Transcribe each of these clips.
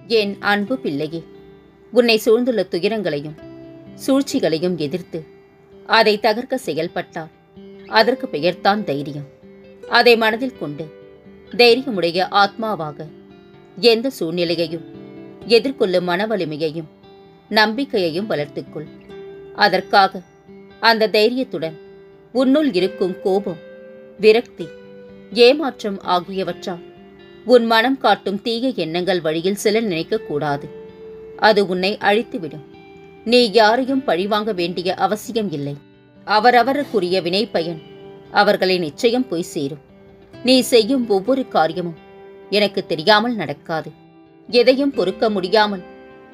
என் அன்பு பிள்ளையே, உன்னை சூழ்ந்துள்ள துயரங்களையும் சூழ்ச்சிகளையும் எதிர்த்து அதை தகர்க்க செயல்பட்டால் அதற்கு பெயர்தான் தைரியம். அதை மனதில் கொண்டு தைரியமுடைய ஆத்மாவாக எந்த சூழ்நிலையையும் எதிர்கொள்ளும் மன வலிமையையும் நம்பிக்கையையும் வளர்த்துக்கொள். அதற்காக அந்த தைரியத்துடன் உன்னுள் இருக்கும் கோபம், விரக்தி, ஏமாற்றம் ஆகியவற்றால் உன் மனம் காட்டும் தீய எண்ணங்கள் வழியில் செல்ல நினைக்கக்கூடாது. அது உன்னை அழித்துவிடும். நீ யாரையும் பழிவாங்க வேண்டிய அவசியம் இல்லை. அவரவருக்குரிய வினை பயன் அவர்களை நிச்சயம் போய் சேரும். நீ செய்யும் ஒவ்வொரு காரியமும் எனக்கு தெரியாமல் நடக்காது. எதையும் பொறுக்க முடியாமல்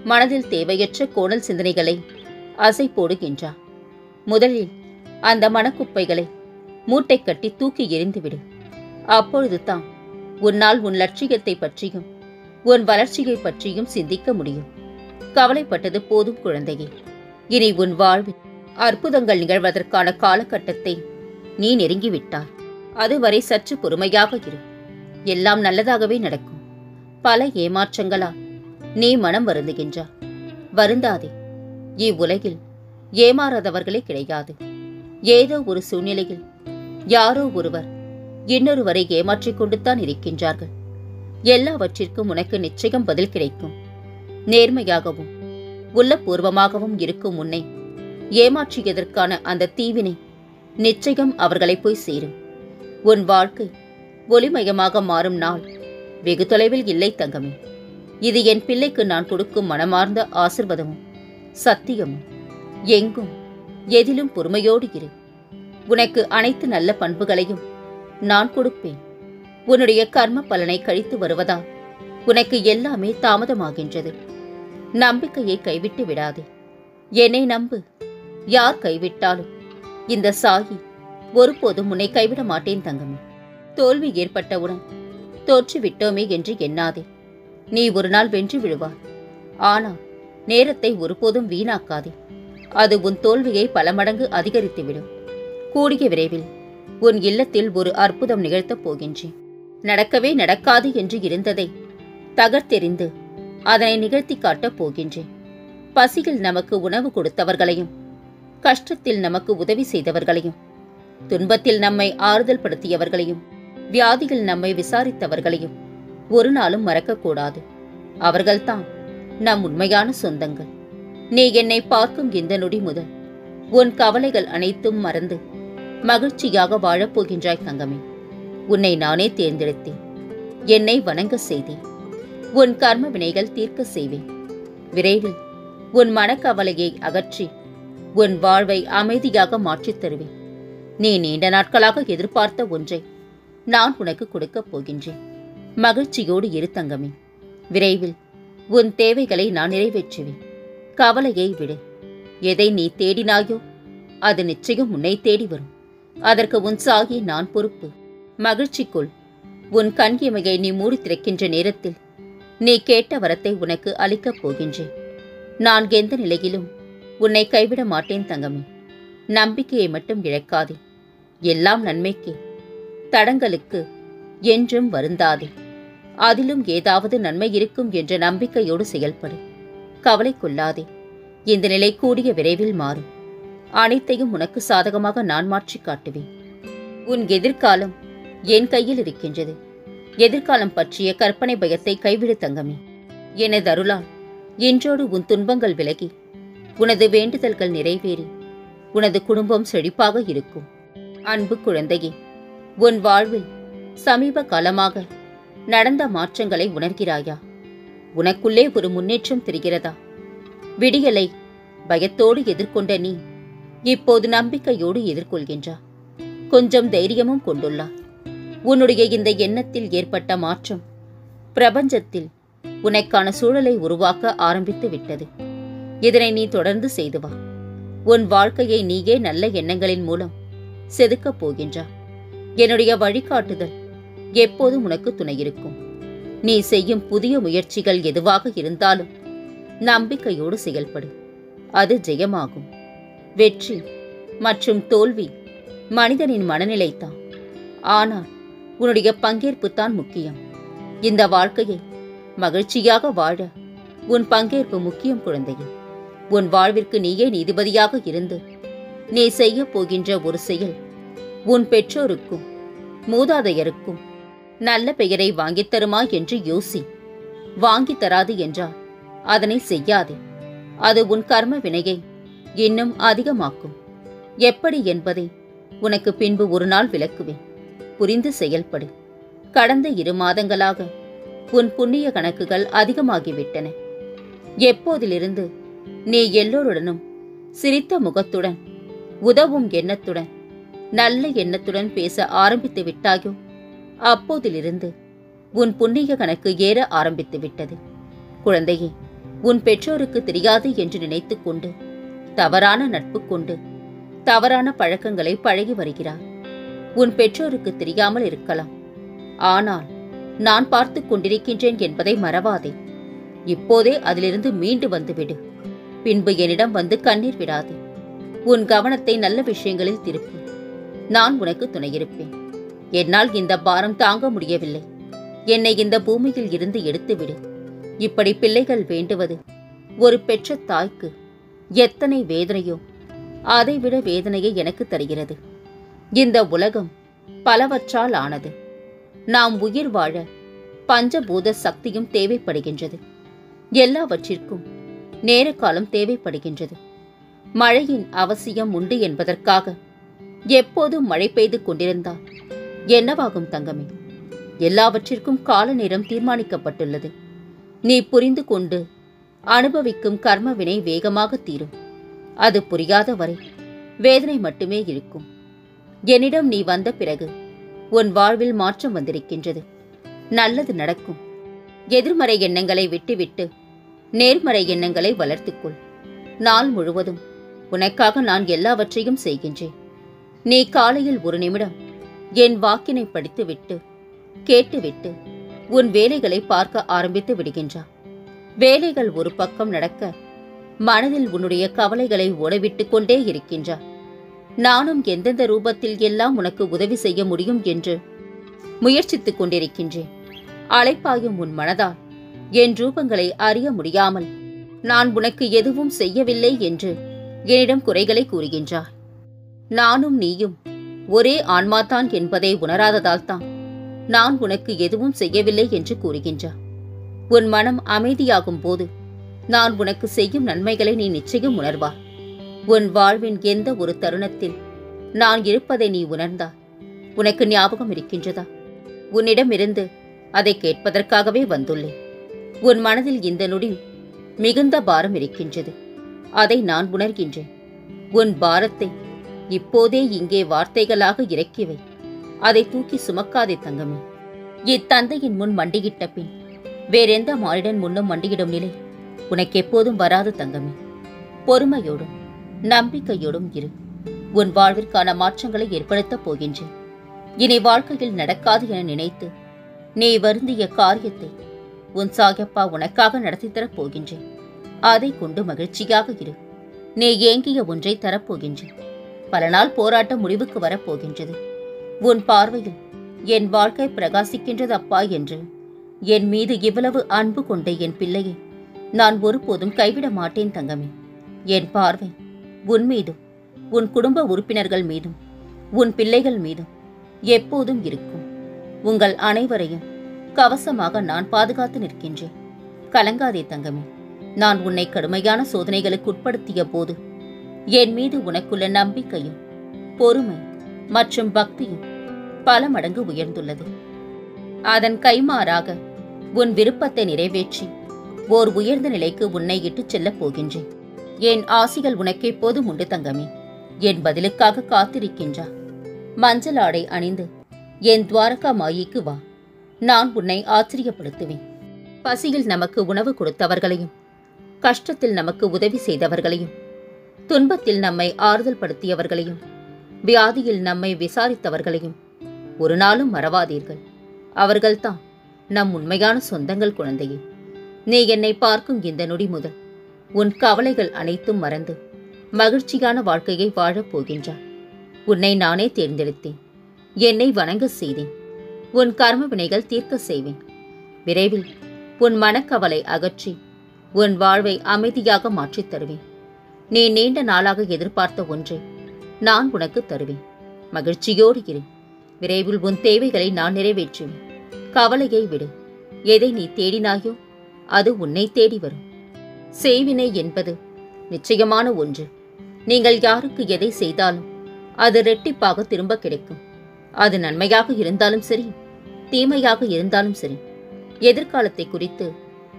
மனதில் தேவையற்ற கோணல் சிந்தனைகளை அசை போடுகின்றார். முதலில் அந்த மனக்குப்பைகளை மூட்டை கட்டி தூக்கி எறிந்துவிடு. அப்பொழுதுதான் உன்னால் உன் லட்சியத்தை பற்றியும் உன் வளர்ச்சியை பற்றியும் சிந்திக்க முடியும். கவலைப்பட்டது போதும் குழந்தையே. இனி உன் வாழ்வில் அற்புதங்கள் நிகழ்வதற்கான காலகட்டத்தை நீ நெருங்கிவிட்டாய். அதுவரை சற்று பொறுமையாக இரு. எல்லாம் நல்லதாகவே நடக்கும். பல ஏமாற்றங்களால் நீ மனம் வருந்துகின்றாய். வருந்தாதே. இவ்வுலகில் ஏமாறாதவர்களே கிடையாது. ஏதோ ஒரு சூழ்நிலையில் யாரோ ஒருவர் இன்னொருவரை ஏமாற்றிக் கொண்டுதான் இருக்கின்றார்கள். எல்லாவற்றிற்கும் உனக்கு நிச்சயம் பதில் கிடைக்கும். நேர்மையாகவும் உள்ளபூர்வமாகவும் இருக்கும் உன்னை ஏமாற்றியதற்கான அந்த தீவினை நிச்சயம் அவர்களை போய் சேரும். உன் வாழ்க்கை ஒளிமயமாக மாறும் நாள் வெகு தொலைவில் இல்லை தங்கமே. இது என் பிள்ளைக்கு நான் கொடுக்கும் மனமார்ந்த ஆசிர்வாதமும் சத்தியமும். எங்கும் எதிலும் பொறுமையோடு இரு. உனக்கு அனைத்து நல்ல பண்புகளையும் நான் கொடுப்பேன். உன்னுடைய கர்ம பலனை கழித்து வருவதால் உனக்கு எல்லாமே தாமதமாகின்றது. நம்பிக்கையை கைவிட்டு விடாதே. என்னை நம்பு. யார் கைவிட்டாலும் இந்த சாயி ஒருபோதும் உன்னை கைவிட மாட்டேன் தங்கமே. தோல்வி ஏற்பட்டவுடன் தோற்றுவிட்டோமே என்று எண்ணாதே. நீ ஒரு நாள் வென்று விழுவாய். ஆனால் நேரத்தை ஒருபோதும் வீணாக்காதே. அது உன் தோல்வியை பல மடங்கு அதிகரித்துவிடும். கூடிய விரைவில் உன் இல்லத்தில் ஒரு அற்புதம் நிகழ்த்தப் போகின்றேன். நடக்கவே நடக்காது என்று இருந்ததை தகர்த்தெறிந்து அதனை நிகழ்த்தி காட்டப் போகின்றேன். பசியில் நமக்கு உணவு கொடுத்தவர்களையும், கஷ்டத்தில் நமக்கு உதவி செய்தவர்களையும், துன்பத்தில் நம்மை ஆறுதல் படுத்தியவர்களையும், வியாதியில் நம்மை விசாரித்தவர்களையும் ஒரு நாளும் மறக்கக்கூடாது. அவர்கள்தான் நம் உண்மையான சொந்தங்கள். நீ என்னை பார்க்கும் இந்த நொடி முதல் உன் கவலைகள் அனைத்தும் மறந்து மகிழ்ச்சியாக வாழப்போகின்றாய் தங்கமே. உன்னை நானே தேர்ந்தெடுத்தேன். என்னை வணங்க செய்தேன். உன் கர்ம வினைகள் தீர்க்க செய்வேன். விரைவில் உன் மனக்கவலையை அகற்றி உன் வாழ்வை அமைதியாக மாற்றித் தருவேன். நீ நீண்ட நாட்களாக எதிர்பார்த்த ஒன்றை நான் உனக்கு கொடுக்கப் போகின்றேன். மகிழ்ச்சியோடு இரு தங்கமே. விரைவில் உன் தேவைகளை நான் நிறைவேற்றுவேன். கவலையை விடு. எதை நீ தேடினாயோ அது நிச்சயம் உன்னை தேடி வரும். அதற்கு உன் சாகி நான் பொறுப்பு. மகிழ்ச்சிக்குள் உன் கண் இமையை நீ மூடி திறக்கின்ற நேரத்தில் நீ கேட்ட வரத்தை உனக்கு அளிக்கப் போகின்றேன். நான் எந்த நிலையிலும் உன்னை கைவிட மாட்டேன் தங்கமே. நம்பிக்கையை மட்டும் இழக்காதே. எல்லாம் நன்மைக்கே. தடங்களுக்கு என்றும் வருந்தாதே. அதிலும் ஏதாவது நன்மை இருக்கும் என்ற நம்பிக்கையோடு செயல்படு. கவலை கொள்ளாதே. இந்த நிலை கூடிய விரைவில் மாறும். அனைத்தையும் உனக்கு சாதகமாக நான் மாற்றி காட்டுவேன். உன் எதிர்காலம் என் கையில் இருக்கின்றது. எதிர்காலம் பற்றிய கற்பனை பயத்தை கைவிடு தங்கமே. எனது அருளால் இன்றோடு உன் துன்பங்கள் விலகி உனது வேண்டுதல்கள் நிறைவேறி உனது குடும்பம் செழிப்பாக இருக்கும். அன்பு குழந்தையே, உன் வாழ்வில் சமீப காலமாக நடந்த மாற்றங்களை உணர்கிறாயா? உனக்குள்ளே ஒரு முன்னேற்றம் தெரிகிறதா? விடியலை பயத்தோடு எதிர்கொண்ட நீ இப்போது நம்பிக்கையோடு எதிர்கொள்கின்றா. கொஞ்சம் தைரியமும் கொண்டுள்ளா. உன்னுடைய இந்த எண்ணத்தில் ஏற்பட்ட மாற்றம் பிரபஞ்சத்தில் உனக்கான சூழலை உருவாக்க ஆரம்பித்து விட்டது. இதனை நீ தொடர்ந்து செய்து வா. உன் வாழ்க்கையை நீயே நல்ல எண்ணங்களின் மூலம் செதுக்கப் போகின்றா. என்னுடைய வழிகாட்டுதல் எப்போதும் உனக்கு துணையிருக்கும். நீ செய்யும் புதிய முயற்சிகள் எதுவாக இருந்தாலும் நம்பிக்கையோடு செயல்படு. அது ஜெயமாகும். வெற்றி மற்றும் தோல்வி மனிதனின் மனநிலைத்தான். ஆனால் உன்னுடைய பங்கேற்புத்தான் முக்கியம். இந்த வாழ்க்கையை மகிழ்ச்சியாக வாழ உன் பங்கேற்பு முக்கியம் குழந்தையே. உன் வாழ்விற்கு நீயே நீதிபதியாக இருந்து நீ செய்ய போகின்ற ஒரு செயல் உன் பெற்றோருக்கும் மூதாதையருக்கும் நல்ல பெயரை வாங்கித் தருமா என்று யோசி. வாங்கித் தராது என்றால் அதனை செய்யாதே. அது உன் கர்ம வினையை இன்னும் அதிகமாக்கும். எப்படி என்பதை உனக்கு பின்பு ஒரு நாள் விளக்குவேன். புரிந்து செயல்படு. கடந்த 2 மாதங்களாக உன் புண்ணிய கணக்குகள் அதிகமாகிவிட்டன. எப்போதிலிருந்து நீ எல்லோருடனும் சிரித்த முகத்துடன், உதவும் எண்ணத்துடன், நல்ல எண்ணத்துடன் பேச ஆரம்பித்து விட்டாயோ அப்போதிலிருந்து உன் புண்ணிய கணக்கு ஏற ஆரம்பித்து விட்டது. குழந்தையே, உன் பெற்றோருக்கு தெரியாது என்று நினைத்து கொண்டு தவறான நட்பு கொண்டு தவறான பழக்கங்களை பழகி வருகிறார். உன் பெற்றோருக்கு தெரியாமல் இருக்கலாம். ஆனால் நான் பார்த்து கொண்டிருக்கின்றேன் என்பதை மறவாதே. இப்போதே அதிலிருந்து மீண்டு வந்துவிடு. பின்பு என்னிடம் வந்து கண்ணீர் விடாதே. உன் கவனத்தை நல்ல விஷயங்களில் திருப்பு. நான் உனக்கு துணையிருப்பேன். என்னால் இந்த பாரம் தாங்க முடியவில்லை. என்னை இந்த பூமியில் இருந்து எடுத்துவிடு. இப்படி பிள்ளைகள் வேண்டுவது ஒரு பெற்ற தாய்க்கு எத்தனை வேதனையோ அதைவிட வேதனையை எனக்கு தருகிறது. இந்த உலகம் பலவற்றால் ஆனது. நாம் உயிர் வாழ பஞ்சபூத சக்தியும் தேவைப்படுகின்றது. எல்லாவற்றிற்கும் நேர காலம் தேவைப்படுகின்றது. மழையின் அவசியம் உண்டு என்பதற்காக எப்போதும் மழை பெய்து கொண்டிருந்தால் என்னவாகும் தங்கமே? எல்லாவற்றிற்கும் கால நேரம் தீர்மானிக்கப்பட்டுள்ளது. நீ புரிந்து கொண்டு அனுபவிக்கும் கர்ம வினை வேகமாக தீரும். அது புரியாத வரை வேதனை மட்டுமே இருக்கும். என்னிடம் நீ வந்த பிறகு உன் வாழ்வில் மாற்றம் வந்திருக்கின்றது. நல்லது நடக்கும். எதிர்மறை எண்ணங்களை விட்டுவிட்டு நேர்மறை எண்ணங்களை வளர்த்துக்கொள். நாள் முழுவதும் உனக்காக நான் எல்லாவற்றையும் செய்கின்றேன். நீ காலையில் 1 நிமிடம் என் வாக்கினை படித்துவிட்டு கேட்டுவிட்டு உன் வேலைகளை பார்க்க ஆரம்பித்து விடுகின்றாய். வேலைகள் ஒரு பக்கம் நடக்க மனதில் உன்னுடைய கவலைகளை ஓடவிட்டு கொண்டே இருக்கின்றாய். நானும் எந்தெந்த ரூபத்தில் எல்லாம் உனக்கு உதவி செய்ய முடியும் என்று முயற்சித்துக் கொண்டிருக்கின்றேன். அலைப்பாயும் உன் மனதால் என் ரூபங்களை அறிய முடியாமல் நான் உனக்கு எதுவும் செய்யவில்லை என்று என்னிடம் குறைகளை கூறுகின்றாய். நானும் நீயும் ஒரே ஆன்மாதான் என்பதை உணராததால் தான் நான் உனக்கு எதுவும் செய்யவில்லை என்று கூறுகின்றாய். உன் மனம் அமைதியாகும் போது நான் உனக்கு செய்யும் நன்மைகளை நீ நிச்சயம் உணர்வாய். உன் வாழ்வின் எந்த ஒரு தருணத்தில் நான் இருப்பதை நீ உணர்ந்தாய். உனக்கு ஞாபகம் இருக்கின்றதா? உன்னிடமிருந்து அதை கேட்பதற்காகவே வந்துள்ளேன். உன் மனதில் இந்த நொடி மிகுந்த பாரம் இருக்கின்றது. அதை நான் உணர்கின்றேன். உன் பாரத்தை இப்போதே இங்கே வார்த்தைகளாக இறக்கிவை. அதை தூக்கி சுமக்காதே தங்கமே. இத்தந்தையின் முன் மண்டியிட்ட பின் வேறெந்த மானிடன் முன்னும் மண்டியிடும் நிலை உனக்கு எப்போதும் வராது தங்கமே. பொறுமையோடும் நம்பிக்கையோடும் இரு. உன் வாழ்விற்கான மாற்றங்களை ஏற்படுத்தப் போகின்றேன். இனி வாழ்க்கையில் நடக்காது என நினைத்து நீ வருந்திய காரியத்தை உன் சாயப்பா உனக்காக நடத்தித்தரப் போகின்றேன். அதை கொண்டு மகிழ்ச்சியாக இரு. நீ ஏங்கிய ஒன்றை தரப்போகின்றேன். பல நாள் போராட்டம் முடிவுக்கு வரப்போகின்றது. உன் பார்வையில் என் வாழ்க்கை பிரகாசிக்கின்றது அப்பா என்று என் மீது இவ்வளவு அன்பு கொண்ட என் பிள்ளையை நான் ஒருபோதும் கைவிட மாட்டேன் தங்கமே. என் பார்வை உன் மீதும் உன் குடும்ப உறுப்பினர்கள் மீதும் உன் பிள்ளைகள் மீதும் எப்போதும் இருக்கும். உங்கள் அனைவரையும் கவசமாக நான் பாதுகாத்து நிற்கின்றேன். கலங்காதே தங்கமே. நான் உன்னை கடுமையான சோதனைகளுக்கு உட்படுத்திய போது என் மீது உனக்குள்ள நம்பிக்கையும் பொறுமை மற்றும் பக்தியும் பல மடங்கு உயர்ந்துள்ளது. அதன் கைமாறாக உன் விருப்பத்தை நிறைவேற்றி ஓர் உயர்ந்த நிலைக்கு உன்னை இட்டுச் செல்லப் போகின்றேன். என் ஆசிகள் உனக்கு எப்போதும் உண்டு தங்கமே. என் பதிலுக்காக காத்திருக்கின்றா. மஞ்சள் ஆடை அணிந்து என் துவாரகா மாயிக்கு வா. நான் உன்னை ஆச்சரியப்படுத்துவேன். பசியில் நமக்கு உணவு கொடுத்தவர்களையும், கஷ்டத்தில் நமக்கு உதவி செய்தவர்களையும், துன்பத்தில் நம்மை ஆறுதல் படுத்தியவர்களையும், வியாதியில் நம்மை விசாரித்தவர்களையும் ஒரு நாளும் மறவாதீர்கள். அவர்கள்தான் நம் உண்மையான சொந்தங்கள். குழந்தையே, நீ என்னை பார்க்கும் இந்த நொடி முதல் உன் கவலைகள் அனைத்தும் மறந்து மகிழ்ச்சியான வாழ்க்கையை வாழப் போகின்றாய். உன்னை நானே தேர்ந்தெடுத்தேன். என்னை வணங்க செய்தேன். உன் கர்ம வினைகள் தீர்க்க செய்வேன். விரைவில் உன் மனக்கவலை அகற்றி உன் வாழ்வை அமைதியாக மாற்றித் தருவேன். நீ நீண்ட நாளாக எதிர்பார்த்த ஒன்றை நான் உனக்கு தருவேன். மகிழ்ச்சியோடு இரு. விரைவில் உன் தேவைகளை நான் நிறைவேற்றுவேன். கவலையை விடு. எதை நீ தேடினாயோ அது உன்னை தேடி வரும். செய்வினை என்பது நிச்சயமான ஒன்று. நீங்கள் யாருக்கு எதை செய்தாலும் அது இரட்டிப்பாக திரும்ப கிடைக்கும். அது நன்மையாக இருந்தாலும் சரி, தீமையாக இருந்தாலும் சரி. எதிர்காலத்தை குறித்து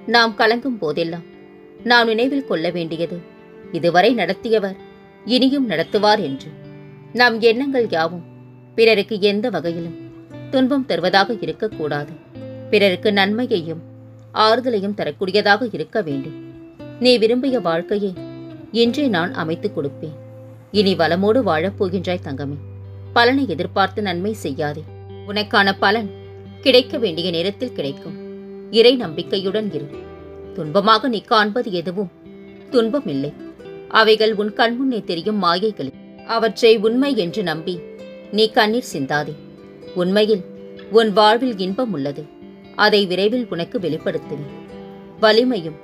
நாம் கலங்கும் போதெல்லாம் நாம் நினைவில் கொள்ள வேண்டியது, இதுவரை நடத்தியவர் இனியும் நடத்துவார் என்று. நம் எண்ணங்கள் யாவும் பிறருக்கு எந்த வகையிலும் துன்பம் தருவதாக இருக்கக்கூடாது. பிறருக்கு நன்மையையும் ஆறுதலையும் தரக்கூடியதாக இருக்க வேண்டும். நீ விரும்பிய வாழ்க்கையை இன்றே நான் அமைத்துக் கொடுப்பேன். இனி வளமோடு வாழப்போகின்றாய் தங்கமே. பலனை எதிர்பார்த்து நன்மை செய்யாதே. உனக்கான பலன் கிடைக்க வேண்டிய நேரத்தில் கிடைக்கும். இறை நம்பிக்கையுடன் இரு. துன்பமாக நீ காண்பது எதுவும் துன்பம் இல்லை. அவைகள் உன் கண்முன்னே தெரியும் மாயைகள். அவற்றை உண்மை என்று நம்பி நீ கண்ணீர் சிந்தாதே. உண்மையில் உன் வாழ்வில் இன்பம் உள்ளது. அதை விரைவில் உனக்கு வெளிப்படுத்துவேன். வலிமையும்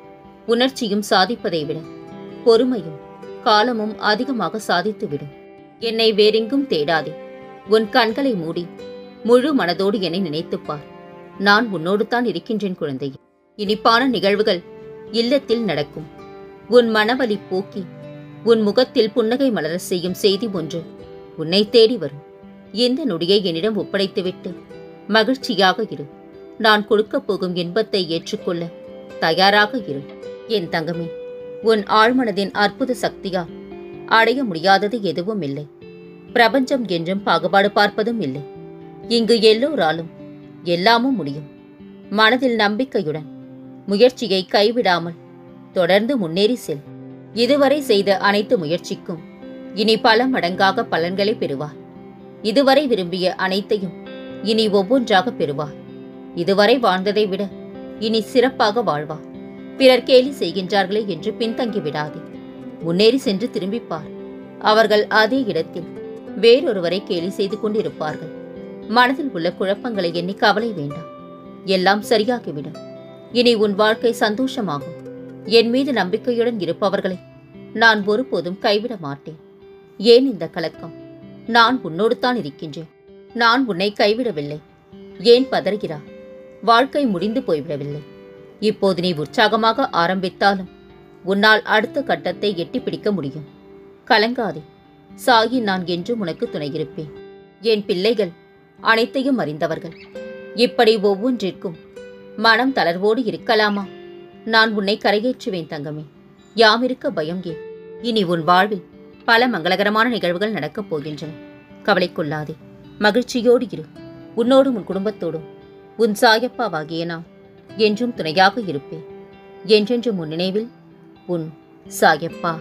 உணர்ச்சியும் சாதிப்பதை விட பொறுமையும் காலமும் அதிகமாக சாதித்துவிடும். என்னை வேறெங்கும் தேடாதே. உன் கண்களை மூடி முழு மனதோடு என்னை நினைத்துப்பார். நான் உன்னோடு தான் இருக்கின்றேன் குழந்தையே. இனிப்பான நிகழ்வுகள் இல்லத்தில் நடக்கும். உன் மனவலி போக்கி உன் முகத்தில் புன்னகை மலர செய்யும் செய்தி ஒன்று உன்னை தேடி வரும். இந்த நொடியை என்னிடம் ஒப்படைத்துவிட்டு மகிழ்ச்சியாக இரு. நான் கொடுக்கப் போகும் இன்பத்தை ஏற்றுக்கொள்ள தயாராக இரு. என் தங்கமே, உன் ஆழ்மனதின் அற்புத சக்தியால் அடைய முடியாதது எதுவும் இல்லை. பிரபஞ்சம் என்றும் பாகுபாடு பார்ப்பதும் இல்லை. இங்கு எல்லோராலும் எல்லாமும் முடியும். மனதில் நம்பிக்கையுடன் முயற்சியை கைவிடாமல் தொடர்ந்து முன்னேறி செல். இதுவரை செய்த அனைத்து முயற்சிக்கும் இனி பல மடங்காக பலன்களை பெறுவார். இதுவரை விரும்பிய அனைத்தையும் இனி ஒவ்வொன்றாக பெறுவார். இதுவரை வாழ்ந்ததை விட இனி சிறப்பாக வாழ்வார். பிறர் கேலி செய்கின்றார்களே என்று பின்தங்கி விடாதே. முன்னேறி சென்று திரும்பிப்பார். அவர்கள் அதே இடத்தில் வேறொருவரை கேலி செய்து கொண்டிருப்பார்கள். மனதில் உள்ள குழப்பங்களை எண்ணி கவலை வேண்டாம். எல்லாம் சரியாகிவிடும். இனி உன் வாழ்க்கை சந்தோஷமாகும். என் மீது நம்பிக்கையுடன் இருப்பவர்களை நான் ஒருபோதும் கைவிட மாட்டேன். ஏன் இந்த கலக்கம்? நான் உன்னோடு தான் இருக்கின்றேன். நான் உன்னை கைவிடவில்லை. ஏன் பதறுகிறாய்? வாழ்க்கை முடிந்து போய்விடவில்லை. இப்போது நீ உற்சாகமாக ஆரம்பித்தாலும் உன்னால் அடுத்த கட்டத்தை எட்டி பிடிக்க முடியும். கலங்காதே. சாயி நான் என்றும் உனக்கு துணையிருப்பேன். என் பிள்ளைகள் அனைத்தையும் அறிந்தவர்கள். இப்படி ஒவ்வொன்றிற்கும் மனம் தளர்வோடு இருக்கலாமா? நான் உன்னை கரையேற்றுவேன் தங்கமே. யாமிருக்க பயம் ஏன்? இனி உன் வாழ்வில் பல மங்களகரமான நிகழ்வுகள் நடக்கப் போகின்றன. கவலை கொள்ளாதே. மகிழ்ச்சியோடு இரு. உன்னோடும் உன் குடும்பத்தோடும் உன் சாயப்பாவாகிய நான் என்றும் துணையாக இருப்பேன். என்றென்றும் உன் நினைவில் உன் சாயப்பா.